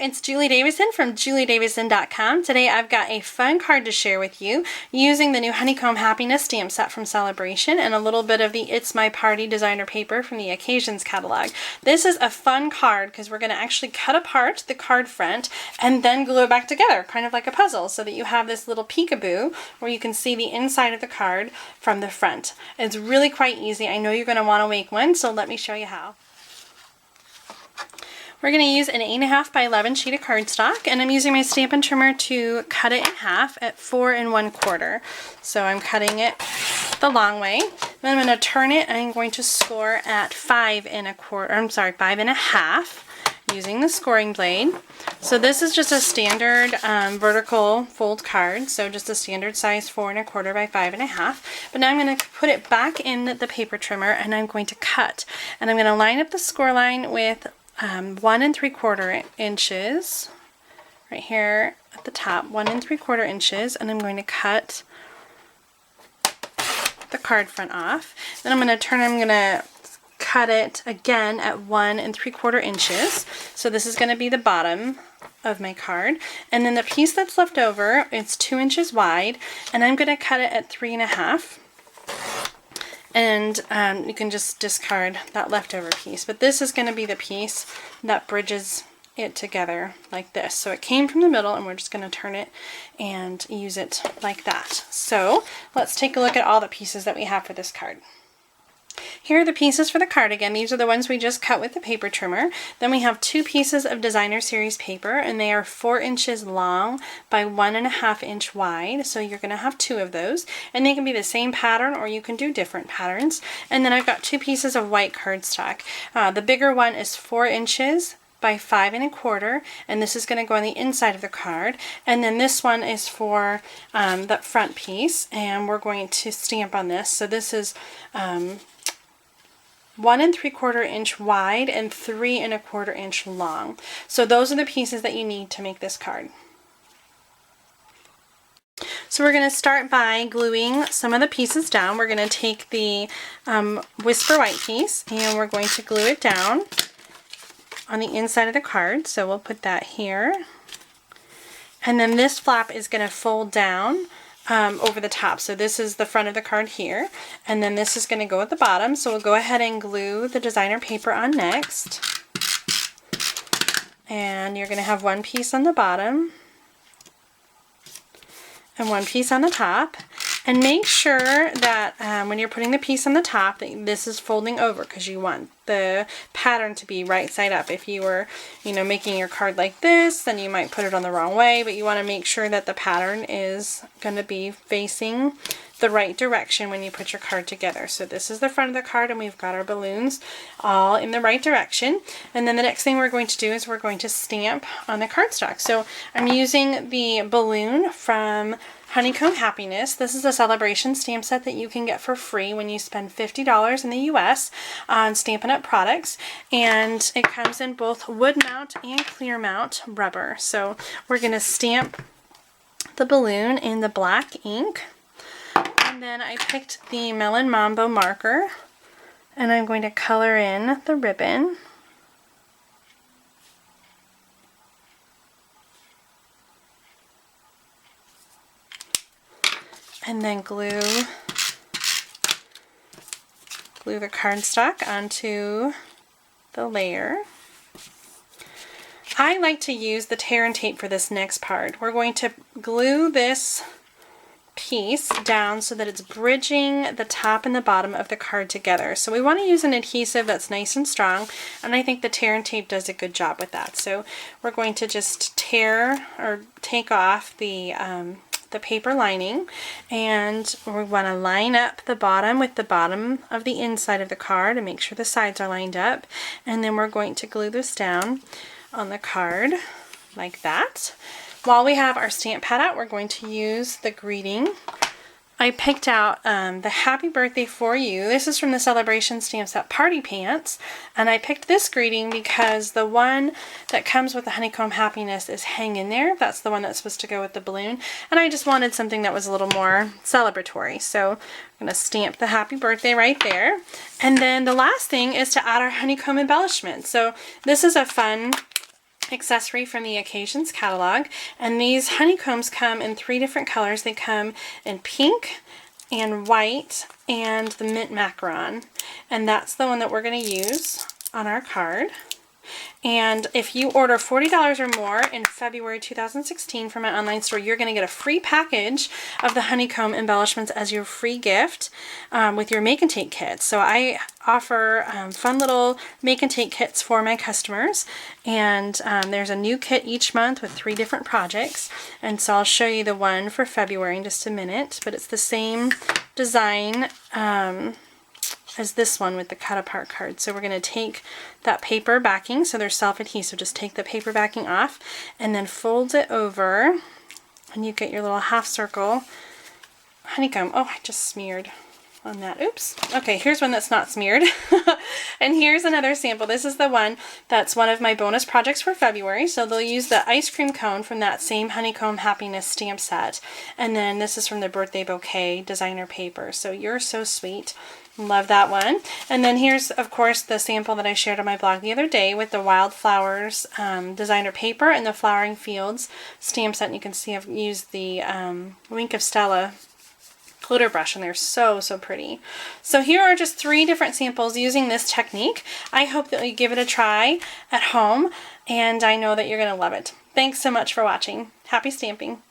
it's Julie Davison from juliedavison.com. Today I've got a fun card to share with you using the new Honeycomb Happiness stamp set from Sale-a-bration and a little bit of the It's My Party designer paper from the Occasions catalog. This is a fun card because we're going to actually cut apart the card front and then glue it back together, kind of like a puzzle, so that you have this little peekaboo where you can see the inside of the card from the front. It's really quite easy. I know you're going to want to make one, so let me show you how. We're going to use an 8.5 by 11 sheet of cardstock, and I'm using my Stampin' Trimmer to cut it in half at 4 1/4. So I'm cutting it the long way. Then I'm going to turn it and I'm going to score at 5 1/4, using the scoring blade. So this is just a standard vertical fold card, so just a standard size 4 1/4 by 5 1/2. But now I'm going to put it back in the paper trimmer and I'm going to cut. And I'm going to line up the score line with 1 3/4 inches right here at the top, 1 3/4 inches, and I'm going to cut the card front off. Then I'm going to cut it again at 1 3/4 inches. So this is going to be the bottom of my card, and then the piece that's left over, it's 2 inches wide, and I'm going to cut it at 3 1/2. And you can just discard that leftover piece, but this is going to be the piece that bridges it together like this. So it came from the middle and we're just going to turn it and use it like that. So let's take a look at all the pieces that we have for this card. Here are the pieces for the card. Again, these are the ones we just cut with the paper trimmer. Then we have 2 pieces of designer series paper, and they are 4 inches long by 1 1/2 inch wide. So you're going to have 2 of those, and they can be the same pattern or you can do different patterns. And then I've got 2 pieces of white cardstock. The bigger one is 4 inches by 5 1/4, and this is going to go on the inside of the card. And then this one is for the front piece, and we're going to stamp on this. So this is 1 3/4 inch wide and 3 1/4 inch long. So those are the pieces that you need to make this card. So we're going to start by gluing some of the pieces down. We're going to take the Whisper White piece and we're going to glue it down on the inside of the card. So we'll put that here. And then this flap is going to fold down over the top. So this is the front of the card here, and then this is going to go at the bottom. So we'll go ahead and glue the designer paper on next. And you're going to have 1 piece on the bottom and 1 piece on the top. And make sure that when you're putting the piece on the top that this is folding over, because you want the pattern to be right side up. If you were, making your card like this, then you might put it on the wrong way, but you want to make sure that the pattern is going to be facing the right direction when you put your card together. So this is the front of the card, and we've got our balloons all in the right direction. And then the next thing we're going to do is we're going to stamp on the cardstock. So I'm using the balloon from Honeycomb Happiness. This is a Sale-a-bration stamp set that you can get for free when you spend $50 in the US on Stampin' Up products, and it comes in both wood mount and clear mount rubber. So we're going to stamp the balloon in the black ink, and then I picked the Melon Mambo marker and I'm going to color in the ribbon. And then glue the cardstock onto the layer. I like to use the tear and tape for this next part. We're going to glue this piece down so that it's bridging the top and the bottom of the card together. So we want to use an adhesive that's nice and strong, and I think the tear and tape does a good job with that. So we're going to just tear or take off the paper lining, and we want to line up the bottom with the bottom of the inside of the card and make sure the sides are lined up, and then we're going to glue this down on the card like that. While we have our stamp pad out, we're going to use the greeting. I picked out the Happy Birthday for You. This is from the Sale-a-bration stamp set Party Pants, and I picked this greeting because the one that comes with the Honeycomb Happiness is Hang in There. That's the one that's supposed to go with the balloon, and I just wanted something that was a little more celebratory. So I'm going to stamp the Happy Birthday right there. And then the last thing is to add our Honeycomb Embellishments. So this is a fun accessory from the Occasions catalog. And these honeycombs come in 3 different colors. They come in pink and white and the mint macaron. And that's the one that we're going to use on our card. And if you order $40 or more in February 2016 from my online store, you're going to get a free package of the Honeycomb Embellishments as your free gift with your make and take kits. So I offer fun little make and take kits for my customers, and there's a new kit each month with 3 different projects. And so I'll show you the one for February in just a minute, but it's the same design as this one with the cut apart card. So we're going to take that paper backing, so they're self-adhesive, just take the paper backing off and then fold it over, and you get your little half circle honeycomb. Oh, I just smeared on that. Oops. Okay, here's one that's not smeared. And here's another sample. This is the one that's one of my bonus projects for February. So they'll use the ice cream cone from that same Honeycomb Happiness stamp set. And then this is from the birthday bouquet designer paper. So You're So Sweet. Love that one. And then here's, of course, the sample that I shared on my blog the other day with the Wildflowers designer paper and the Flowering Fields stamp set. And you can see I've used the Wink of Stella glitter brush, and they're so pretty. So here are just 3 different samples using this technique. I hope that you give it a try at home, and I know that you're going to love it. Thanks so much for watching. Happy stamping!